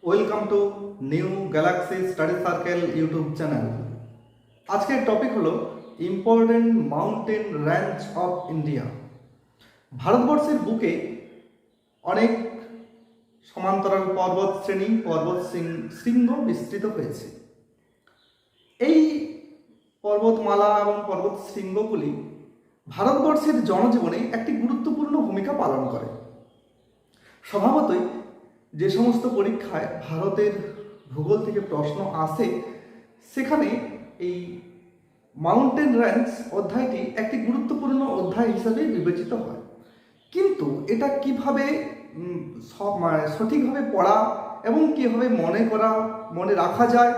Welcome to new Galaxy study circle YouTube channel. আজকের topic হলো important mountain range of India. ভারতবর্ষের বুকে অনেক সমান্তরাল পর্বত শ্রেণী, পর্বত শৃঙ্গ বিস্তৃত হয়েছে। এই পর্বতমালা এবং পর্বত শৃঙ্গগুলি ভারতবর্ষের জনজীবনে একটি গুরুত্বপূর্ণ ভূমিকা পালন করে। স্বভাবতই যে সমস্ত পরীক্ষায় ভারতের ভূগোল থেকে প্রশ্ন আসে, সেখানে এই মাউন্টেন রেঞ্জ অধ্যায়টি একটি গুরুত্বপূর্ণ অধ্যায় হিসাবে বিবেচিত হয়। কিন্তু এটা কিভাবে সঠিকভাবে পড়া এবং কীভাবে মনে রাখা যায়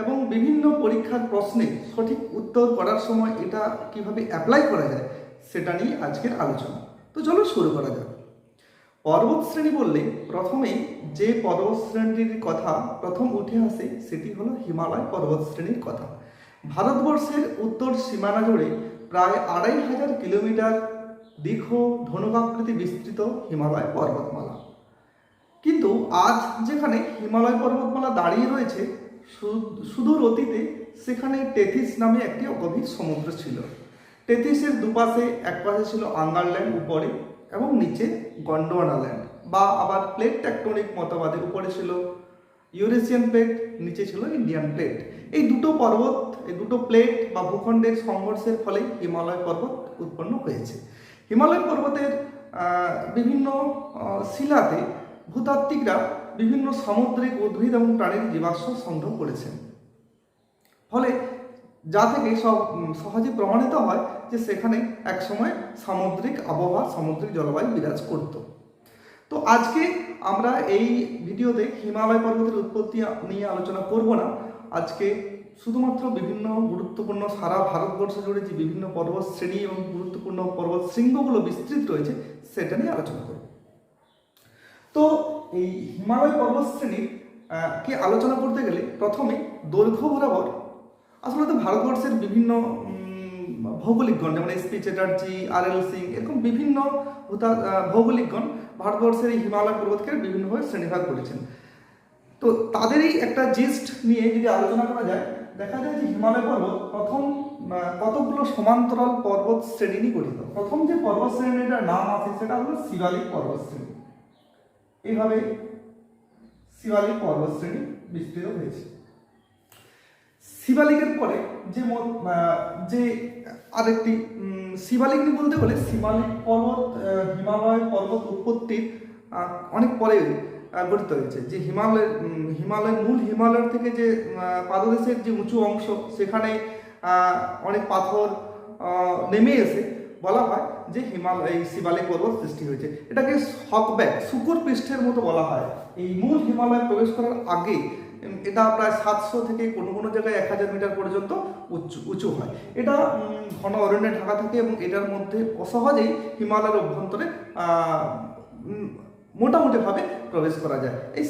এবং বিভিন্ন পরীক্ষার প্রশ্নে সঠিক উত্তর করার সময় এটা কিভাবে অ্যাপ্লাই করা যায়, সেটা নিয়ে আজকের আলোচনা। তো চলো শুরু করা যাক। পর্বত শ্রেণী বললে প্রথমেই যে পর্বত শ্রেণীর কথা প্রথম উঠে আসে সেটি হলো হিমালয় পর্বত শ্রেণীর কথা। ভারতবর্ষের উত্তর সীমানা জুড়ে প্রায় 2500 কিলোমিটার দীর্ঘ ধনুকাকৃতি বিস্তৃত হিমালয় পর্বতমালা। কিন্তু আজ যেখানে হিমালয় পর্বতমালা দাঁড়িয়ে রয়েছে, সুদূর অতীতে সেখানে টেথিস নামে একটি গভীর সমুদ্র ছিল। টেথিসের দুপাশে একপাশে ছিল আঙ্গারল্যান্ড উপরে এবং নিচে গন্ডোয়ানা ল্যান্ড, বা আবার প্লেট টেকটনিক মতবাদে উপরে ছিল ইউরেশিয়ান প্লেট, নিচে ছিল ইন্ডিয়ান প্লেট। এই দুটো প্লেট বা ভূখণ্ডের সংঘর্ষের ফলে হিমালয় পর্বত উৎপন্ন হয়েছে। হিমালয় পর্বতের বিভিন্ন শিলাতে ভূতাত্ত্বিকরা বিভিন্ন সামুদ্রিক উদ্ভিদ এবং প্রাণীর জীবাশ্ম সংগ্রহ করেছেন, ফলে যা থেকে সহজে প্রমাণিত হয় যে সেখানে একসময় সামুদ্রিক আবহাওয়া, সামুদ্রিক জলবায়ু বিরাজ করত। তো আজকে আমরা এই ভিডিওতে হিমালয় পর্বতের উৎপত্তি নিয়ে আলোচনা করব না। আজকে শুধুমাত্র বিভিন্ন গুরুত্বপূর্ণ সারা ভারতবর্ষ জুড়ে যে বিভিন্ন পর্বত শ্রেণী এবং গুরুত্বপূর্ণ পর্বত শৃঙ্গগুলো বিস্তৃত রয়েছে সেটা নিয়ে আলোচনা করব। তো এই হিমালয় পর্বত শ্রেণীর কে আলোচনা করতে গেলে প্রথমে দৈর্ঘ্য বরাবর আসলে তো ভারতবর্ষের বিভিন্ন ভৌগোলিকগণ, যেমন এসপি চ্যাটার্জি, আর.এল. সিং, এরকম বিভিন্ন ভৌগোলিকগণ ভারতবর্ষের এই হিমালয় পর্বতকে বিভিন্নভাবে শ্রেণীভাগ করেছেন। তো তাদেরই একটা জিস্ট নিয়ে যদি আলোচনা করা যায়, দেখা যায় যে হিমালয় পর্বত প্রথম কতগুলো সমান্তরাল পর্বত শ্রেণী নিয়ে গঠিত। প্রথম যে পর্বত শ্রেণীটার নাম আছে সেটা হলো শিবালিক পর্বত শ্রেণী। এইভাবে শিবালিক পর্বত শ্রেণী বিস্তৃত হয়েছে। শিবালিকের পরে যে আরেকটি শিবালিক বলতে গেলে শিবালিক পর্বত হিমালয় পর্বত উৎপত্তির অনেক পরে গঠিত হয়েছে। যে মূল হিমালয়ের থেকে যে পাদদেশের যে উঁচু অংশ, সেখানে অনেক পাথর নেমে এসে বলা হয় যে এই শিবালিক পর্বত সৃষ্টি হয়েছে। এটাকে হকব্যাক, শুকর পৃষ্ঠের মতো বলা হয়। এই মূল হিমালয় প্রবেশ করার আগে এটা প্রায় 700 থেকে কোনো জায়গায় 1000 মিটার পর্যন্ত উঁচু হয়। এটা ঘন অরণ্যে ঢাকা থাকে এবং এটার মধ্যে অসহজেই হিমালয়ের অভ্যন্তরে মোটামুটিভাবে প্রবেশ করা যায়। এই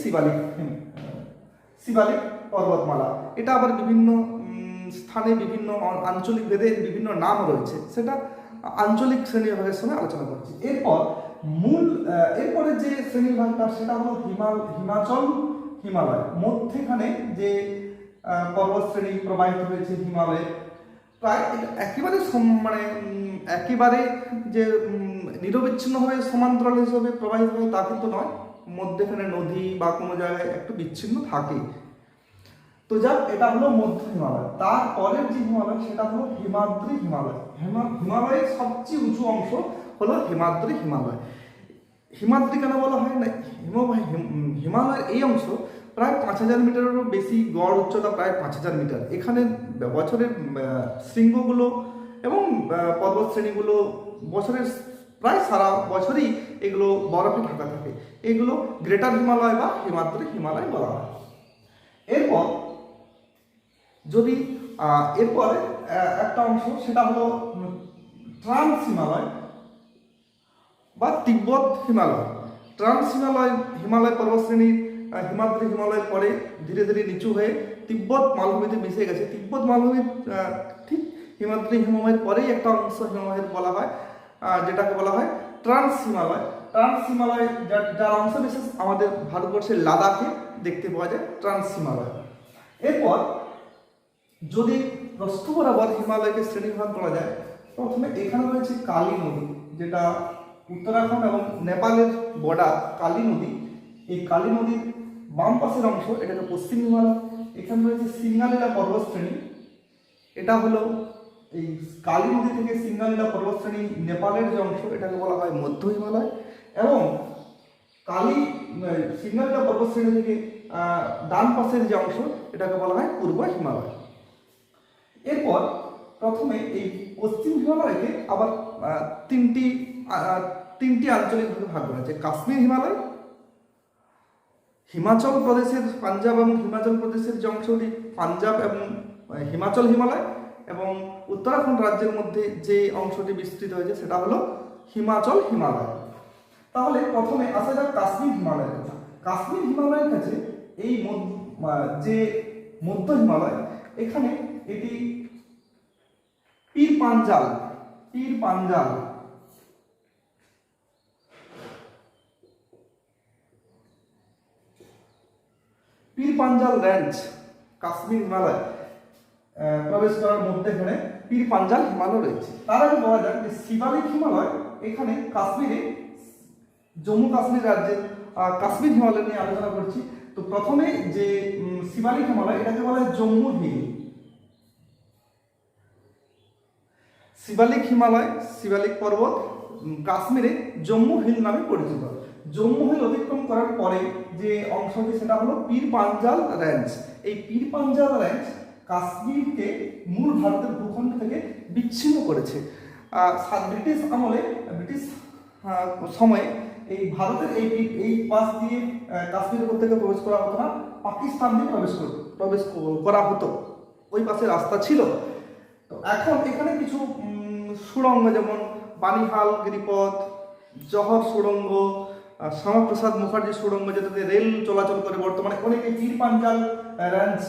শিবালিক পর্বতমালা, এটা আবার বিভিন্ন স্থানে বিভিন্ন আঞ্চলিক ভেদে বিভিন্ন নাম রয়েছে, সেটা আঞ্চলিক শ্রেণীভাগের সঙ্গে আলোচনা করছি। এরপরে যে শ্রেণীভাগটা সেটা হলো হিমালয়। মধ্যেখানে যে পর্বত শ্রেণী প্রবাহিত হয়েছে হিমালয়ে, প্রায় একেবারে যে নিরবিচ্ছিন্নভাবে সমান্তরাল হিসেবে প্রবাহিত হয় তা কিন্তু নয়। মধ্যেখানে নদী বা কোনো জায়গায় একটু বিচ্ছিন্ন থাকে। তো যাক, এটা হলো মধ্য হিমালয়। তারপরের যে হিমালয় সেটা হলো হিমাদ্রি হিমালয়। হিমালয়ের সবচেয়ে উঁচু অংশ হলো হিমাদ্রি হিমালয়। হিমাদ্রি কেন বলা হয় না, হিমালয়ের এই অংশ প্রায় 5000 মিটারেরও বেশি, গড় উচ্চতা প্রায় 5000 মিটার। এখানে বছরের শৃঙ্গগুলো এবং পর্বত শ্রেণীগুলো বছরের প্রায় সারা বছরই এগুলো বরফে ঢাকা থাকে। এগুলো গ্রেটার হিমালয় বা হিমাদ্রি হিমালয় বলা হয়। এরপরে একটা অংশ সেটা হলো ট্রান্স হিমালয় বা তিব্বত হিমালয়। ট্রান্স হিমালয় পর্বতশ্রেণীর হিমাদ্রি হিমালয়ের পরে ধীরে ধীরে নিচু হয়ে তিব্বত মালভূমিতে মিশে গেছে। তিব্বত মালভূমির ঠিক হিমাদ্রি হিমালয়ের পরেই একটা অংশ হিমালয়ের বলা হয়, যেটাকে বলা হয় ট্রান্স হিমালয়। ট্রান্স হিমালয়, যার অংশ বিশেষ আমাদের ভারতবর্ষের লাদাখে দেখতে পাওয়া যায় ট্রান্স হিমালয়। এরপর যদি প্রস্থ বরাবর হিমালয়কে শ্রেণীবিভাগ করা যায়, প্রথমে এখানে রয়েছে কালী নদী, যেটা উত্তরাখণ্ড এবং নেপালের বর্ডার কালী নদী। এই কালী নদীর বাম পাশের অংশ এটাকে পশ্চিম হিমালয়। এখানে রয়েছে সিঙ্গালীলা পর্বতশ্রেণী, এটা হলো এই কালী নদী থেকে সিঙ্গালীলা পর্বতশ্রেণী নেপালের যে অংশ এটাকে বলা হয় মধ্য হিমালয়, এবং সিঙ্গালীলা পর্বতশ্রেণী থেকে ডান পাশের যে অংশ এটাকে বলা হয় পূর্ব হিমালয়। এরপর প্রথমে এই পশ্চিম হিমালয়কে আবার তিনটি আঞ্চলিকভাবে ভাগ করা হয়েছে: কাশ্মীর হিমালয়, হিমাচল প্রদেশের পাঞ্জাব এবং হিমাচল প্রদেশের যে অংশটি পাঞ্জাব এবং হিমাচল হিমালয়, এবং উত্তরাখণ্ড রাজ্যের মধ্যে যে অংশটি বিস্তৃত হয়েছে সেটা হলো হিমাচল হিমালয়। তাহলে প্রথমে আসা যাক কাশ্মীর হিমালয়ের কথা। কাশ্মীর হিমালয়ের কাছে এই যে মধ্য হিমালয়, এখানে এটি পীর পাঞ্জাল রেঞ্জ কাশ্মীর হিমালয় প্রবেশ করার মধ্যে এখানে পীর পাঞ্জাল হিমালয় রয়েছে। তার আগে বলা যাক যে শিবালিক হিমালয়, এখানে কাশ্মীরে জম্মু কাশ্মীর রাজ্যের কাশ্মীর হিমালয় নিয়ে আলোচনা করছি। তো প্রথমে যে শিবালিক হিমালয় এটাকে বলা হয় জম্মু হিল। শিবালিক হিমালয়, শিবালিক পর্বত কাশ্মীরে জম্মু হিল নামে পরিচিত। জম্মু হিল অতিক্রম করার পরে যে অংশটি সেটা হলো পীর পাঞ্জাল রেঞ্জ। এই পীর পাঞ্জাল রেঞ্জ কাশ্মীরকে মূল ভারতের ভূখণ্ড থেকে বিচ্ছিন্ন করেছে। ব্রিটিশ আমলে, ব্রিটিশ সময়ে এই ভারতের এই পাশ দিয়ে কাশ্মীরের উপত্যকা প্রবেশ করা হতো না, পাকিস্তান দিয়ে প্রবেশ করা হতো, ওই পাশে রাস্তা ছিল। তো এখন এখানে কিছু সুড়ঙ্গ, যেমন বানিহাল গিরিপথ, জহর সুড়ঙ্গ, শ্যামাপ্রসাদ মুখার্জি সুড়ঙ্গ, যেটাতে রেল চলাচল করে বর্তমানে, অনেকে পীর পাঞ্জাল রেঞ্জ,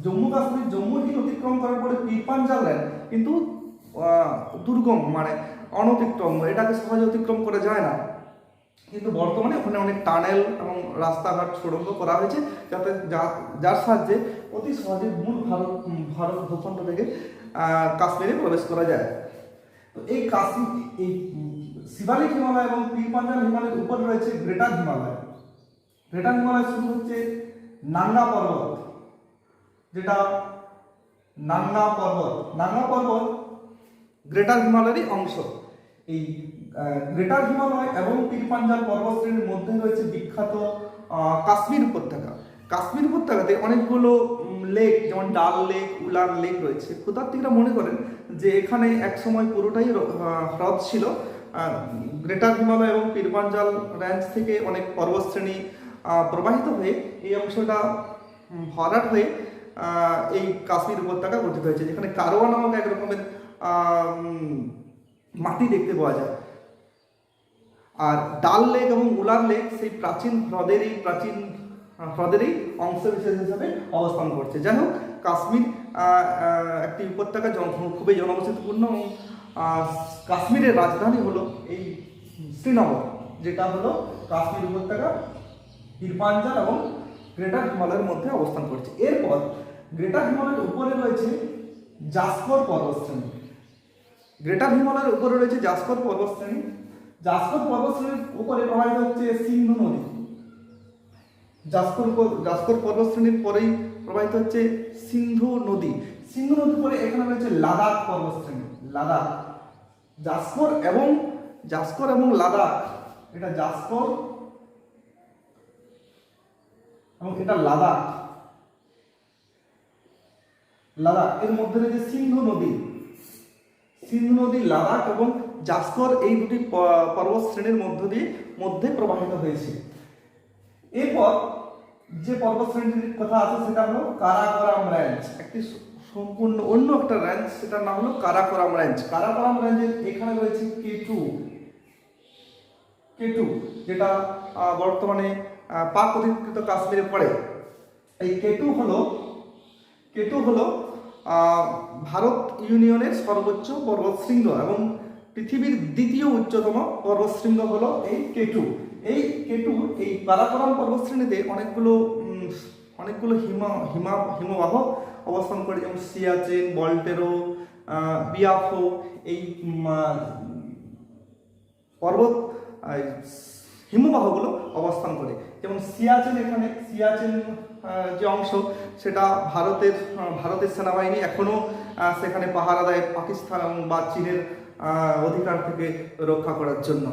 জম্মু কাশ্মীর জম্মু হিল অতিক্রম করার পরে পীর পাঞ্জাল রেঞ্জ কিন্তু দুর্গম, মানে অনতিক্রম, এটাকে সহজে অতিক্রম করা যায় না। কিন্তু বর্তমানে ওখানে অনেক টানেল এবং রাস্তাঘাট সুড়ঙ্গ করা হয়েছে, যাতে যার সাহায্যে অতি সহজে মূল ভারত ভূখণ্ড থেকে কাশ্মীরে প্রবেশ করা যায়। তো এই শিবালিক হিমালয় এবং পীর পাঞ্জাল হিমালয়ের উপর রয়েছে গ্রেটার হিমালয়। গ্রেটার হিমালয় শুরু হচ্ছে নাঙ্গা পর্বত, যেটা নাঙ্গা পর্বত গ্রেটার হিমালয়েরই অংশ। এই গ্রেটার হিমালয় এবং পীর পাঞ্জাল পর্বতশ্রেণীর মধ্যে রয়েছে বিখ্যাত কাশ্মীর উপত্যকা। কাশ্মীর উপত্যকাতে অনেকগুলো লেক, যেমন ডাল লেক, উলার লেক রয়েছে। ভূতাত্ত্বিকরা মনে করেন যে এখানে একসময় পুরোটাই হ্রদ ছিল। গ্রেটার হিমালয় এবং পীর পাঞ্জাল রেঞ্জ থেকে অনেক পর্বতশ্রেণী প্রবাহিত হয়ে এই অংশটা ভরাট হয়ে এই কাশ্মীর উপত্যকা গঠিত হয়েছে, যেখানে কারওয়া নামক এক রকমের মাটি দেখতে পাওয়া যায়। আর ডাল লেক এবং উলার লেক সেই প্রাচীন হ্রদেরই অংশ বিশেষ হিসাবে অবস্থান করছে। যাই হোক, কাশ্মীর একটি উপত্যকা, খুবই জনবসতিপূর্ণ, এবং কাশ্মীরের রাজধানী হলো এই শ্রীনগর, যেটা হলো কাশ্মীর উপত্যকা পীর পাঞ্জাল এবং গ্রেটার হিমালয়ের মধ্যে অবস্থান করছে। এরপর গ্রেটার হিমালয়ের উপরে রয়েছে জাসকর পর্বতশ্রেণী। গ্রেটার হিমালয়ের উপরে রয়েছে জাসকর পর্বতশ্রেণী। জাসকর পর্বতশ্রেণীর উপরে প্রবাহিত হচ্ছে সিন্ধু নদী। জাসকর পর্বতশ্রেণীর পরেই প্রবাহিত হচ্ছে সিন্ধু নদী। সিন্ধু নদীর পরে এখানে রয়েছে লাদাখ পর্বতশ্রেণী। লাদাখ, জাসকর এবং লাদাখ, এটা জাসকর এবং এটা লাদাখ এর মধ্যে রয়েছে সিন্ধু নদী, লাদাখ এবং জাসকর, এই দুটি পর্বত শ্রেণীর মধ্যে প্রবাহিত হয়েছে। এরপর যে পর্বত শ্রেণীর কথা আছে সেটা হলো কারাকোরাম রেঞ্জ, একটি সম্পূর্ণ অন্য একটা রেঞ্জ, সেটার নাম হলো কারাকোরাম রেঞ্জ। কারাকোরাম রেঞ্জের এখানে রয়েছে কেটু, যেটা বর্তমানে পাক অধিকৃত কাশ্মীরে পড়ে। এই কেটু হলো ভারত ইউনিয়নের সর্বোচ্চ পর্বতশৃঙ্গ এবং পৃথিবীর দ্বিতীয় উচ্চতম পর্বতশৃঙ্গ হলো এই কেটু। এই কেটু এই কারাকোরাম পর্বতশ্রেণীতে অনেকগুলো হিমবাহ অবস্থান করে, যেমন সিয়াচেন, বল্টেরো, বিয়াফো, এই পর্বত হিমবাহগুলো অবস্থান করে। যেমন সিয়াচেন যে অংশ, সেটা ভারতের সেনাবাহিনী এখনও সেখানে পাহারা দেয় পাকিস্তান বা চীনের অধিকার থেকে রক্ষা করার জন্য।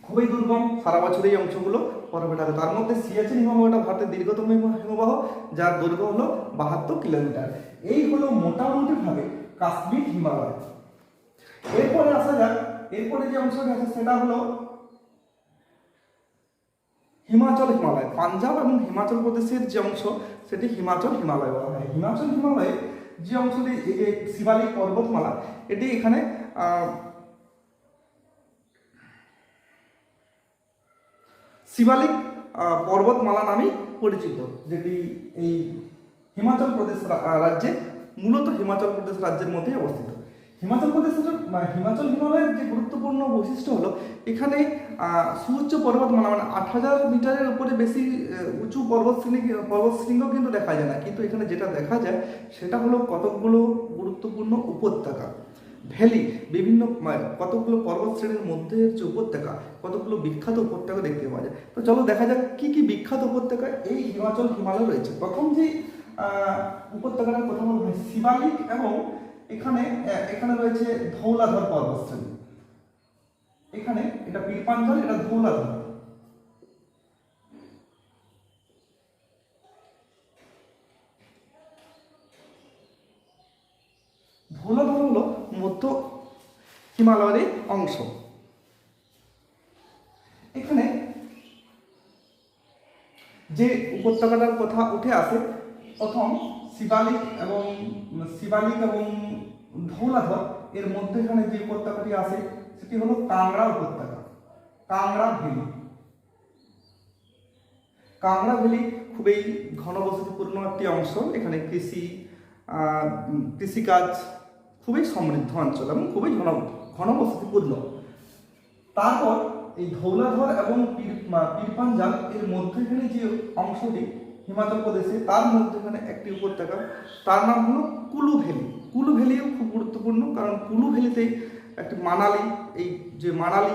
খুবই দুর্গম, সারা বছর এই অংশগুলো বরফে থাকে। তার মধ্যে সিয়াচেন হিমবাহটা ভারতের দীর্ঘতম হিমবাহ, যার দৈর্ঘ্য হলো 72 কিলোমিটার। এই হলো মোটামুটিভাবে কাশ্মীর হিমালয়। এরপরে আসা যাক, এরপরে যে অংশটি আছে সেটা হলো হিমাচল হিমালয়। পাঞ্জাব এবং হিমাচল প্রদেশের যে অংশ, সেটি হিমাচল হিমালয় বলা হয়। হিমাচল হিমালয়ে যে অংশটি, এই যে শিবালিক পর্বতমালা, এটি এখানে শিবালিক পর্বতমালা নামে পরিচিত, যেটি এই হিমাচল প্রদেশ রাজ্যে, মূলত হিমাচল প্রদেশ রাজ্যের মধ্যেই অবস্থিত। হিমাচল হিমালয়ের যে গুরুত্বপূর্ণ বৈশিষ্ট্য হলো, এখানে সুউচ্চ পর্বতমালা, মানে 8000 মিটারের উপরে বেশি উঁচু পর্বতশৃঙ্গ কিন্তু দেখা যায় না, কিন্তু এখানে যেটা দেখা যায় সেটা হলো কতকগুলো গুরুত্বপূর্ণ উপত্যকা, ভ্যালি, কতগুলো পর্বতশ্রেণীর মধ্যে যে উপত্যকা, কতগুলো বিখ্যাত উপত্যকা দেখতে পাওয়া যায়। তো চলো দেখা যাক কি কি বিখ্যাত উপত্যকা এই হিমাচল হিমালয় রয়েছে। প্রথম যে উপত্যকাটার কথা বলা হয় শিবালিক, এবং এখানে রয়েছে ধৌলাধর পর্বতশ্রেণী। এখানে এটা পীরপাঞ্জাল, এটা ধৌলাধর। ধৌলাধর হলো মধ্য হিমালয়ের অংশ। এখানে যে উপত্যকাটার কথা উঠে আসে, প্রথম শিবালিক এবং ধৌলাধর এর মধ্যেখানে যে উপত্যকাটি আসে সেটি হলো কাংড়া উপত্যকা, কাংড়া ভ্যালি। কাংড়া ভ্যালি খুবই ঘনবসতিপূর্ণ একটি অংশ। এখানে কৃষিকাজ খুবই সমৃদ্ধ অঞ্চল এবং খুবই ঘনবসতিপূর্ণ। তারপর এই ধৌলাধর এবং পীরপাঞ্জাল এর মধ্যখানে যে অংশটি হিমাচল প্রদেশে, তার মধ্যখানে একটি উপত্যকা, তার নাম হলো কুলু ভ্যালি। কুলু ভ্যালিও খুব গুরুত্বপূর্ণ, কারণ কুলু ভ্যালিতে একটি মানালি, এই যে মানালি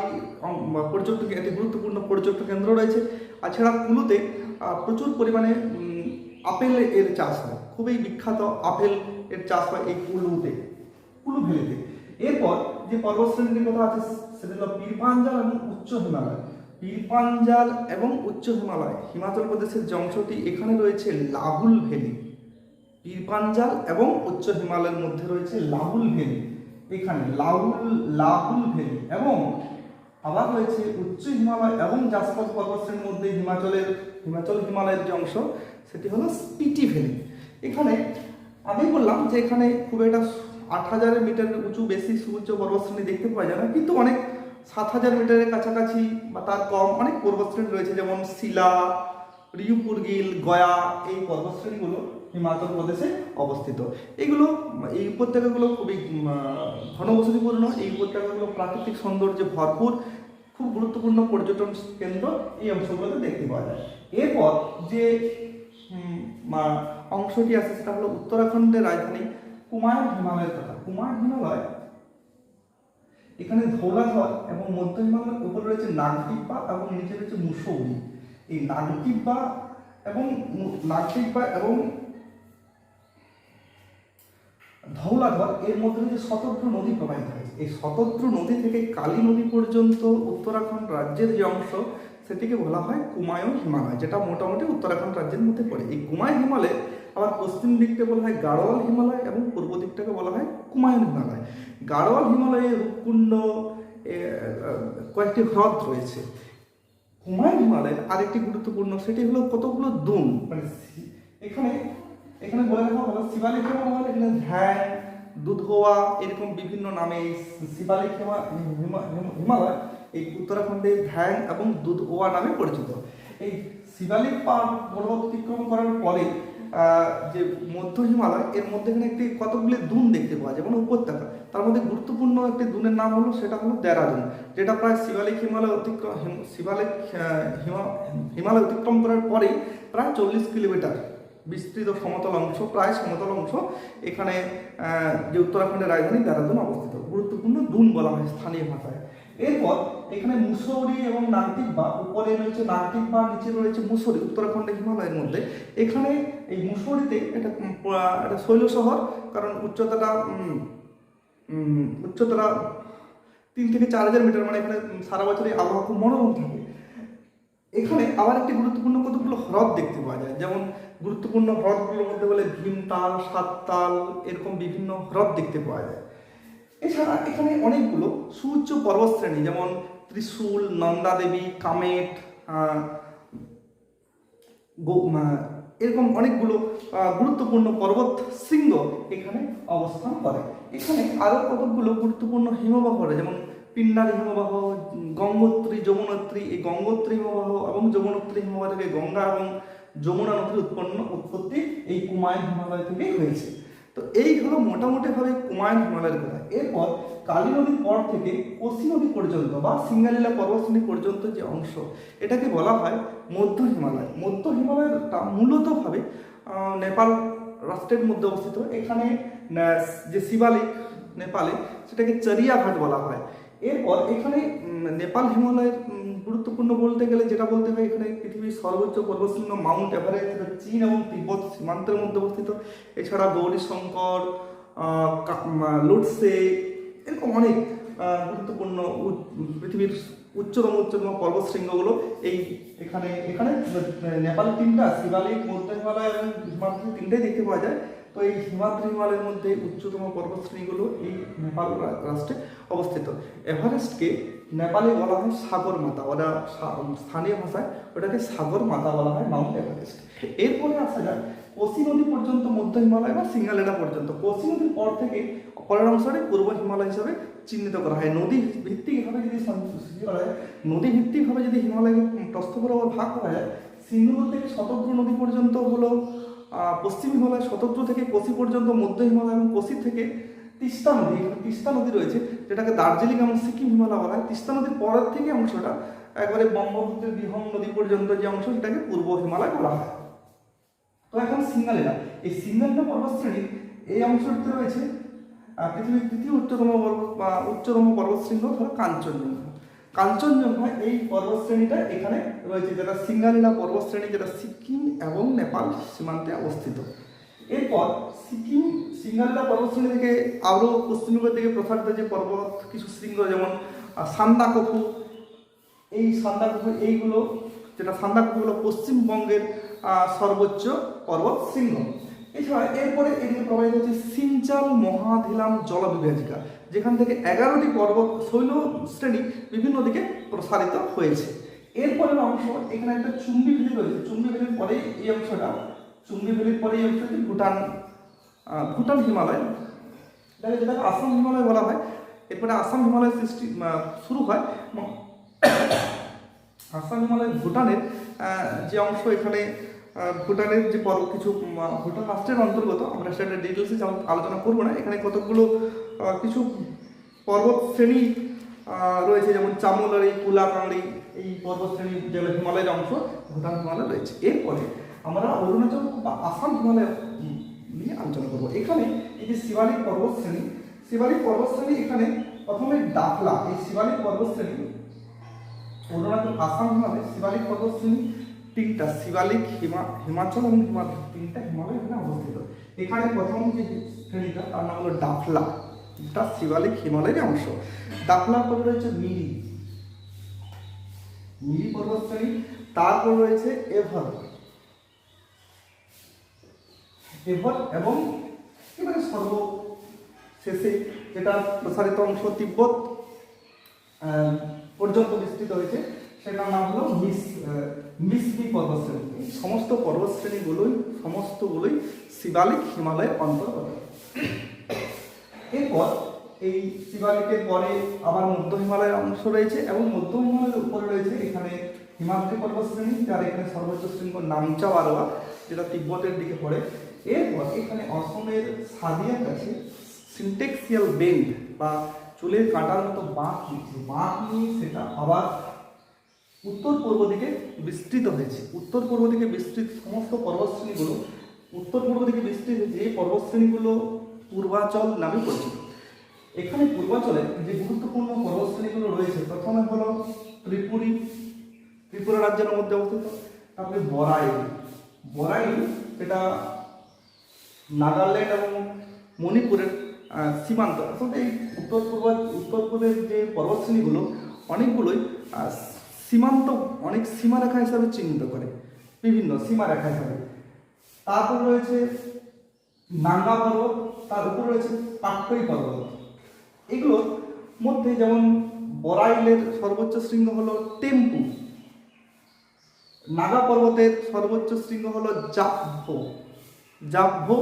একটি গুরুত্বপূর্ণ পর্যটক কেন্দ্র রয়েছে। এছাড়া কুলুতে প্রচুর পরিমাণে আপেল এর চাষ হয়, খুবই বিখ্যাত আপেল এর চাষ হয় এই কুলু ভ্যালিতে। এরপর যে পর্বতশ্রেণীর কথা আছে সেটা হলো পীরপাঞ্জাল এবং উচ্চ হিমালয়। পীরপাঞ্জাল এবং উচ্চ হিমালয়, হিমাচল প্রদেশের যে অংশটি, এখানে রয়েছে লাহুল ভ্যালি। পীরপাঞ্জাল এবং উচ্চ হিমালয়ের মধ্যে রয়েছে লাহুল ভ্যালি, এখানে লাহুল ভ্যালি। এবং আবার রয়েছে উচ্চ হিমালয় এবং জাসপদ পর্বতশ্রেণীর মধ্যে হিমাচল হিমালয়ের যে অংশ, সেটি হলো স্পিটি ভ্যালি। এখানে আমি বললাম যে এখানে খুব একটা 8000 মিটারের উঁচু বেশি সুউচ্চ পর্বতশ্রেণী দেখতে পাওয়া যায় না, কিন্তু অনেক 7000 মিটারের কাছাকাছি বা তার কম অনেক পর্বতশ্রেণী রয়েছে, যেমন শিলা, রিউপুরগিল, গয়া, এই পর্বতশ্রেণীগুলো হিমাচল প্রদেশে অবস্থিত। এই উপত্যকাগুলো খুবই ঘনবসতিপূর্ণ। এই উপত্যকাগুলো প্রাকৃতিক সৌন্দর্যে ভরপুর, খুব গুরুত্বপূর্ণ পর্যটন কেন্দ্র এই অংশগুলোতে দেখতে পাওয়া যায়। এরপর যে অংশটি আছে সেটা হলো উত্তরাখণ্ডের রাজধানী কুমায়ুন হিমালয়ের কথা। কুমায়ুন হিমালয়, এখানে ধৌলাধর এবং মধ্য হিমালয়ের উপরে রয়েছে নাগটিব্বা এবং নিচে রয়েছে মুসৌরি। এই নাগটিব্বা এবং ধৌলাধর এর মধ্যে যে শতদ্রু নদী প্রবাহিত হয়েছে, এই শতদ্রু নদী থেকে কালী নদী পর্যন্ত উত্তরাখণ্ড রাজ্যের যে অংশ, সেটিকে বলা হয় কুমায়ুন হিমালয়, যেটা মোটামুটি উত্তরাখণ্ড রাজ্যের মধ্যে পড়ে। এই কুমায়ুন হিমালয় আবার পশ্চিম দিকটা বলা হয় গাড়োয়াল হিমালয় এবং পূর্ব দিকটাকে বলা হয় কুমায়ুন হিমালয়। গাড়োয়াল হিমালয়ে রূপকুণ্ড, কয়েকটি হ্রদ রয়েছে। কুমায়ুন হিমালয়ের আরেকটি গুরুত্বপূর্ণ, সেটি হলো কতগুলো দুন, মানে এখানে বলে রাখা হলো শিবালিক হিমালয়, এখানে ধ্যান, দুধওয়া, এরকম বিভিন্ন নামে এই শিবালিক হিমালয় এই উত্তরাখণ্ডে ধ্যান এবং দুধওয়া নামে পরিচিত। এই শিবালিক পর্বত অতিক্রম করার পরে যে মধ্য হিমালয়, এর মধ্যে এখানে কতগুলি দুন দেখতে পাওয়া যায়, যেমন উপত্যকা। তার মধ্যে গুরুত্বপূর্ণ একটি দুনের নাম হলো, সেটা হলো দেরাদুন, যেটা প্রায় শিবালিক হিমালয় অতিক্রম হিমালয় অতিক্রম করার পরেই প্রায় 40 কিলোমিটার বিস্তৃত সমতল অংশ, প্রায় সমতল অংশ এখানে যে উত্তরাখণ্ডের রাজধানী দেরাদুন অবস্থিত। গুরুত্বপূর্ণ দুন বলা হয় স্থানীয় ভাষায়। এরপর এখানে মুসৌরি এবং নাগটিকবা, উপরে রয়েছে নাগটিকবা, নিচে রয়েছে মুসৌরি, উত্তরাখণ্ডের হিমালয়ের মধ্যে। এখানে এই মুসৌরিতে এটা শৈল শহর, কারণ উচ্চতাটা 3 থেকে 4,000 মিটার, মানে এখানে সারা বছরই আবহাওয়া খুব মনোরম থাকে। এখানে আবার একটি গুরুত্বপূর্ণ কতগুলো হ্রদ দেখতে পাওয়া যায়, যেমন গুরুত্বপূর্ণ হ্রদগুলোর মধ্যে বলে ভীমতাল, সাততাল, এরকম বিভিন্ন হ্রদ দেখতে পাওয়া যায়। এছাড়া এখানে অনেকগুলো সুউচ্চ পর্বতশ্রেণী, যেমন ত্রিশূল, নন্দাদেবী, কামেট, এরকম অনেকগুলো গুরুত্বপূর্ণ পর্বত শৃঙ্গ এখানে অবস্থান করে। এখানে আরও কতকগুলো গুরুত্বপূর্ণ হিমবাহ রয়েছে, যেমন পিন্ডারি হিমবাহ, গঙ্গোত্রী, যমুনোত্রী। এই গঙ্গোত্রী হিমবাহ এবং যমুনোত্রী হিমবাহ থেকে গঙ্গা এবং যমুনা নদীর উৎপত্তি এই কুমায়ুন হিমালয় থেকেই হয়েছে। তো এই হলো মোটামুটিভাবে কুমায়ুন হিমালয়ের কথা। এরপর কালী নদীর পর থেকে কোসি নদী পর্যন্ত বা সিঙ্গালীলা পর্বতশ্রেণী পর্যন্ত যে অংশ, এটাকে বলা হয় মধ্য হিমালয়। মধ্য হিমালয়টা মূলতভাবে নেপাল রাষ্ট্রের মধ্যে অবস্থিত। এখানে যে শিবালিক নেপালে, সেটাকে চরিয়াঘাট বলা হয়। এরপর এখানে নেপাল হিমালয়ের গুরুত্বপূর্ণ বলতে গেলে যেটা বলতে হয়, এখানে পৃথিবীর সর্বোচ্চ পর্বতশৃঙ্গ মাউন্ট এভারেস্ট, যেটা চীন এবং তিব্বত সীমান্তের মধ্যে অবস্থিত। এছাড়া গৌরীশঙ্কর, লোটসে, এরকম অনেক গুরুত্বপূর্ণ পৃথিবীর উচ্চতম পর্বতশৃঙ্গগুলো এখানে নেপালের 3টা শিবালিক, মধ্য হিমালয় এবং হিমাদ্রি, 3টাই দেখতে পাওয়া যায়। তো এই হিমাদ্রি হিমালয়ের মধ্যে উচ্চতম পর্বতশ্রেণীগুলো এই নেপাল রাষ্ট্রে অবস্থিত। এভারেস্টকে নেপালে বলা হয় সাগর মাতা, ওরা স্থানীয় ভাষায় ওটাকে সাগর মাতা বলা হয়, মাউন্ট এভারেস্ট। এরপরে আসা যায় কোসি নদী পর্যন্ত, মধ্য হিমালয় বা সিঙ্গালীলা পর্যন্ত। কোসি নদীর পর থেকে পরের অংশটি পূর্ব হিমালয় হিসাবে চিহ্নিত করা হয়। নদী ভিত্তিকভাবে যদি হিমালয়কে প্রস্থ বরাবর ভাগ করা যায়, সিন্ধু থেকে শতদ্রু নদী পর্যন্ত হলো পশ্চিম হিমালয়, শতদ্রু থেকে কোসি পর্যন্ত মধ্য হিমালয়, এবং কোসি থেকে তিস্তা নদী, তিস্তা নদী রয়েছে, যেটাকে দার্জিলিং এবং সিকিম হিমালয় বলা হয়। তিস্তা নদীর পরের থেকে অংশটা একবারে ব্রহ্মপুত্রের বিহং নদী পর্যন্ত যে অংশ, সেটাকে পূর্ব হিমালয় বলা হয়। তো এখন সিঙ্গালীলা, এই সিঙ্গালীলা পর্বতশ্রেণীর এই অংশটিতে রয়েছে পৃথিবীর তৃতীয় উচ্চতম পর্বতশৃঙ্গ হলো কাঞ্চনজঙ্ঘা। কাঞ্চনজঙ্ঘা এই পর্বতশ্রেণীটা এখানে রয়েছে, যেটা সিঙ্গালীলা পর্বতশ্রেণী, যেটা সিকিম এবং নেপাল সীমান্তে অবস্থিত। এরপর সিঙ্গালীলা পর্বতশ্রেণী থেকে আরও পশ্চিমবঙ্গের দিকে প্রসারিত যে পর্বত কিছু শৃঙ্গ, যেমন সান্দাকফু, এইগুলো, যেটা সান্দাকফু হলো পশ্চিমবঙ্গের সর্বোচ্চ পর্বত শৃঙ্গ। এছাড়া এরপরে এদিকে প্রবাহিত হচ্ছে সিনচাল মহাধিলাম জলবিভাজিকা, যেখান থেকে 11টি পর্বত শৈল শ্রেণী বিভিন্ন দিকে প্রসারিত হয়েছে। এরপরের অংশ এখানে একটা চুম্বি ভ্যালি রয়েছে। চুম্বি ভ্যালির পরে এই অংশটা, ভুটান হিমালয়, যেটাকে আসাম হিমালয় বলা হয়। এরপরে আসাম হিমালয় সৃষ্টি শুরু হয়। আসাম হিমালয় ভুটানের যে অংশ, এখানে ভুটানের যে কিছু ভুটান রাষ্ট্রের অন্তর্গত, আমরা সেটা ডিটেলসে আলোচনা করবো না। এখানে কতগুলো কিছু পর্বত শ্রেণী রয়েছে, যেমন চামোলারি, কুলাকাংড়ি, এই পর্বত শ্রেণী যেগুলো হিমালয়ের অংশ, ভুটান হিমালয় রয়েছে। এরপরে আমরা অরুণাচল বা আসাম হিমালয় নিয়ে আলোচনা করবো। এখানে এই যে শিবালিক পর্বতশ্রেণী, এখানে প্রথমে ডাকলা, এই শিবালিক পর্বতশ্রেণী অরুণাচল, আসাম হিমালয় শিবালিক পর্বতশ্রেণী 3টা, শিবালিক, হিমাচল এবং হিমালয়, 3টা হিমালয় এখানে অবস্থিত। এখানে প্রথম যে শ্রেণীটা, তার নাম হলো ডাকলা, এটা শিবালিক হিমালয়ের অংশ। ডাকলার পরে রয়েছে মিরি পর্বতশ্রেণী, তারপর রয়েছে এভার এবং এবারে সর্বশেষে যেটা প্রসারিত অংশ তিব্বত পর্যন্ত বিস্তৃত হয়েছে, সেটার নাম হলো মিসমি পর্বতশ্রেণী। এই সমস্ত সমস্তগুলোই শিবালিক হিমালয়ের অন্তর্গত। এরপর এই শিবালিকের পরে আবার মধ্য হিমালয়ের অংশ রয়েছে, এবং মধ্য হিমালয়ের উপরে রয়েছে এখানে হিমাদ্রি পর্বতশ্রেণী, যার এখানে সর্বোচ্চ শৃঙ্গ নামচাও আরোয়া, যেটা তিব্বতের দিকে পড়ে। এরপর এখানে অসমের সাদিয়ার কাছে সিনটেক্সিয়াল বেন্ড বা চুলের কাঁটার মতো বাঁক নিচ্ছে, বাঁক নিয়ে সেটা আবার উত্তর পূর্ব দিকে বিস্তৃত হয়েছে। উত্তর পূর্ব দিকে বিস্তৃত সমস্ত পর্বতশ্রেণীগুলো উত্তর পূর্ব দিকে বিস্তৃত হয়েছে। এই পর্বতশ্রেণীগুলো পূর্বাচল নামে পরিচিত। এখানে পূর্বাচলে যে গুরুত্বপূর্ণ পর্বতশ্রেণীগুলো রয়েছে, প্রথমে হলো ত্রিপুরা রাজ্যের মধ্যে অবস্থিত। তারপরে বরাইল এটা নাগাল্যান্ড এবং মণিপুরের সীমান্ত। আসলে এই উত্তর পূর্বের যে পর্বতশ্রেণীগুলো অনেকগুলোই সীমান্ত, অনেক সীমারেখা হিসাবে চিহ্নিত করে, বিভিন্ন সীমারেখা হিসাবে। তারপর রয়েছে নাঙ্গা পর্বত, তার উপর রয়েছে পাটকই পর্বত। এগুলোর মধ্যে যেমন বরাইলের সর্বোচ্চ শৃঙ্গ হলো টেম্পু, নাগা পর্বতের সর্বোচ্চ শৃঙ্গ হলো জাভ্ভো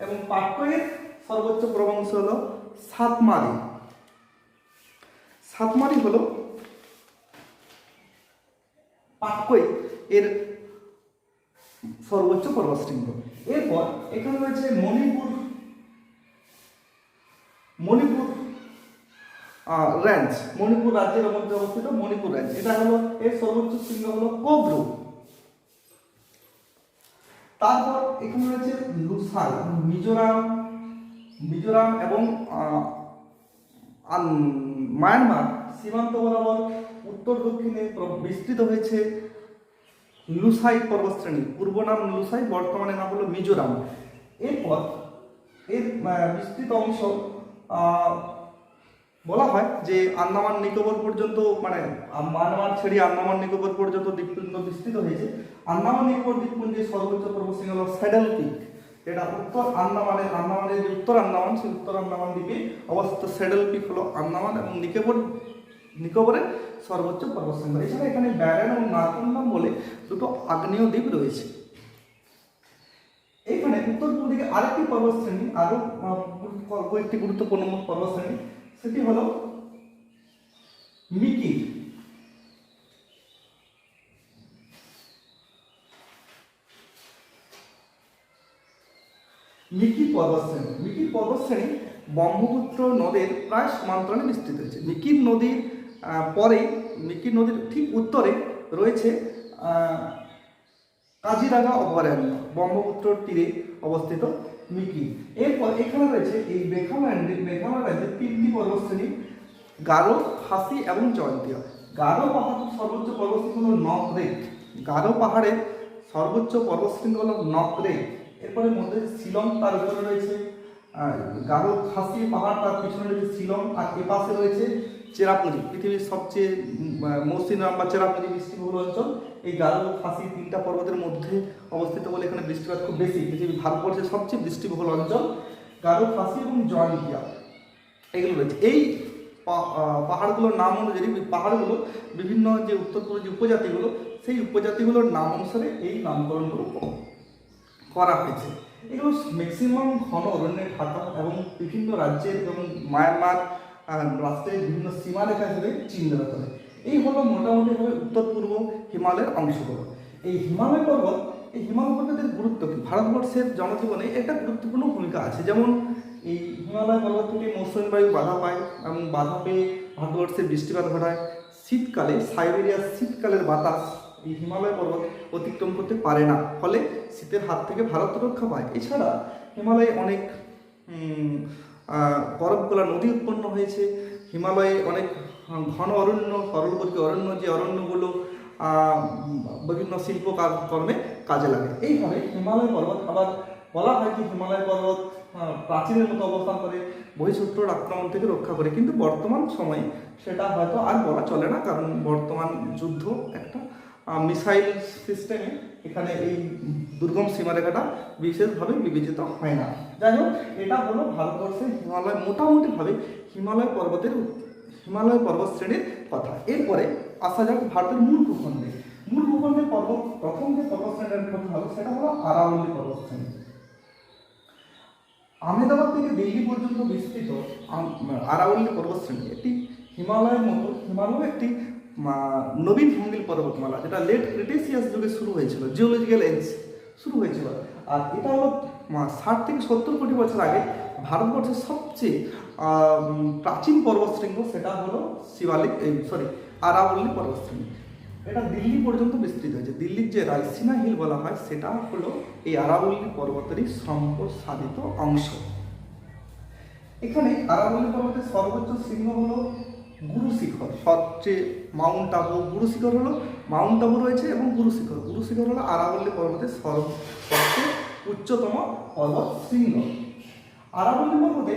এবং পাটকইয়ের সর্বোচ্চ প্রবংশ হলো সাতমারি হলো পাটকই এর সর্বোচ্চ পর্বতশৃঙ্গ। এরপর এখানে রয়েছে মণিপুর রেঞ্জ, মণিপুর রাজ্যের মধ্যে অবস্থিত মণিপুর রেঞ্জ। এটা হলো এর সর্বোচ্চ শৃঙ্গ হলো কোব্রু। তারপর এখানে রয়েছে লুসাই, মিজোরাম এবং মায়ানমার সীমান্ত বরাবর উত্তর দক্ষিণে বিস্তৃত হয়েছে লুসাই পর্বতশ্রেণী। পূর্ব নাম লুসাই, বর্তমানে নাম হলো মিজোরাম। এরপর এর বিস্তৃত অংশ বলা হয় যে আন্দামান নিকোবর পর্যন্ত, মানে মায়ানমার ছেড়ে আন্দামান নিকোবর পর্যন্ত দ্বীপপুঞ্জ বিস্তৃত হয়েছে। আন্দামান নিকোবর দ্বীপপুঞ্জের সর্বোচ্চ পর্বতশৃঙ্গ হলো স্যাডেল পিক, যেটা আন্দামানের যে উত্তর আন্দামান, সেই উত্তর আন্দামান দ্বীপে অবস্থিত স্যাডেল পিক হলো আন্দামান এবং নিকোবরের সর্বোচ্চ পর্বতশৃঙ্গ। এছাড়া এখানে ব্যারেন এবং নারকন্ডাম বলে দুটো আগ্নেয় দ্বীপ রয়েছে। এখানে উত্তর পূর্ব দিকে আরেকটি পর্বতশ্রেণী, আরো কয়েকটি গুরুত্বপূর্ণ পর্বতশ্রেণী, সেটি হলো মিকি পর্বতশ্রেণী ব্রহ্মপুত্র নদের প্রায় সমান্তরালে বিস্তৃত হয়েছে। মিকি নদীর ঠিক উত্তরে রয়েছে কাজিরাঙ্গা অভয়ারণ্য, ব্রহ্মপুত্র তীরে অবস্থিত মিকি। এরপর এখানে রয়েছে এই মেঘালয় রাজ্যের তিনটি পর্বতশ্রেণী, গারো, খাসি এবং জয়ন্তীয়া। গারো পাহাড়ের সর্বোচ্চ পর্বতশৃঙ্গ হল নকরেক, গারো পাহাড়ের সর্বোচ্চ পর্বতশৃঙ্গ হল নকরেক। এরপরে মধ্যে শিলং, তার উপরে রয়েছে গারো খাসি পাহাড়, তার পিছনে রয়েছে শিলং, আর এপাশে রয়েছে চেরাপুঞ্জি, পৃথিবীর সবচেয়ে মসৃণ বা চেরাপুঞ্জি বৃষ্টিবহুল অঞ্চল। এই গারো খাসি তিনটা পর্বতের মধ্যে অবস্থিত বলে এখানে বৃষ্টিপাত খুব বেশি। পৃথিবীর ভারতবর্ষের সবচেয়ে বৃষ্টিবহুল অঞ্চল গারো খাসি এবং জয়ন্তীয়া এগুলো রয়েছে। এই পাহাড়গুলোর নাম অনুযায়ী পাহাড়গুলো বিভিন্ন যে উত্তর পূর্ব যে উপজাতিগুলো, সেই উপজাতিগুলোর নাম অনুসারে এই নামকরণগুলো করা হয়েছে। এগুলো ম্যাক্সিমাম ঘন অরণ্যে ঢাকা এবং বিভিন্ন রাজ্যের এবং মায়ানমার রাষ্ট্রের বিভিন্ন সীমারেখা হিসেবে চিহ্নিত করে। এই হলো মোটামুটিভাবে উত্তর পূর্ব হিমালয়ের অংশগুলো। এই হিমালয় পর্বতের গুরুত্ব কি? ভারতবর্ষের জনজীবনে একটা গুরুত্বপূর্ণ ভূমিকা আছে। যেমন এই হিমালয় পর্বত থেকে মৌসুমী বায়ু বাধা পায় এবং বাধা পেয়ে ভারতবর্ষের বৃষ্টিপাত ঘটায়। শীতকালে সাইবেরিয়ার শীতকালের বাতাস এই হিমালয় পর্বত অতিক্রম করতে পারে না, ফলে শীতের হাত থেকে ভারত রক্ষা পায়। এছাড়া হিমালয়ে অনেক বরফগলা নদী উৎপন্ন হয়েছে। হিমালয়ে অনেক ঘন অরণ্য, সরলবর্গী অরণ্য, যে অরণ্যগুলো বিভিন্ন শিল্প কর্মে কাজে লাগে। এইভাবে হিমালয় পর্বত, আবার বলা হয় যে হিমালয় পর্বত প্রাচীনের মতো অবস্থান করে, বহিঃশত্রুর আক্রমণ থেকে রক্ষা করে। কিন্তু বর্তমান সময়ে সেটা হয়তো আর বলা চলে না, কারণ বর্তমান যুদ্ধ একটা মিসাইল সিস্টেমে এখানে এই দুর্গম সীমারেখাটা বিশেষভাবে বিবেচিত হয় না। যাই হোক, এটা হলো ভারতবর্ষের হিমালয়, মোটামুটিভাবে হিমালয় পর্বত শ্রেণীর কথা। এরপরে আসা যাক ভারতের মূল ভূখণ্ডে। প্রথম যে পর্বত শ্রেণীর কথা হলো সেটা হলো আরাবল্লী পর্বত শ্রেণী। আহমেদাবাদ থেকে দিল্লি পর্যন্ত বিস্তৃত আরাবল্লী পর্বতশ্রেণী একটি হিমালয় একটি নবীন ভঙ্গিল পর্বতমালা, যেটা লেট ক্রিটেসিয়াস যুগে শুরু হয়েছিল, জিওলজিক্যাল এজ শুরু হয়েছিল। আর এটা হলো 60 থেকে 70 কোটি বছর আগে ভারতবর্ষের সবচেয়ে প্রাচীন পর্বতশৃঙ্গ সেটা হলো শিবালিক আরাবল্লী পর্বতশৃঙ্গ। এটা দিল্লি পর্যন্ত বিস্তৃত হয়েছে। দিল্লির যে রাইসিনা হিল বলা হয় সেটা হলো এই আরাবল্লী পর্বতেরই সম্প্রসারিত অংশ। এখানে আরাবল্লী পর্বতের সর্বোচ্চ শৃঙ্গ হলো গুরু শিখর। সবচেয়ে মাউন্ট আবু, গুরু শিখর হলো মাউন্ট আবু রয়েছে এবং গুরু শিখর হলো আরাবল্লী পর্বতের সবচেয়ে উচ্চতম পর্বত শৃঙ্গ। আরাবল্লী পর্বতে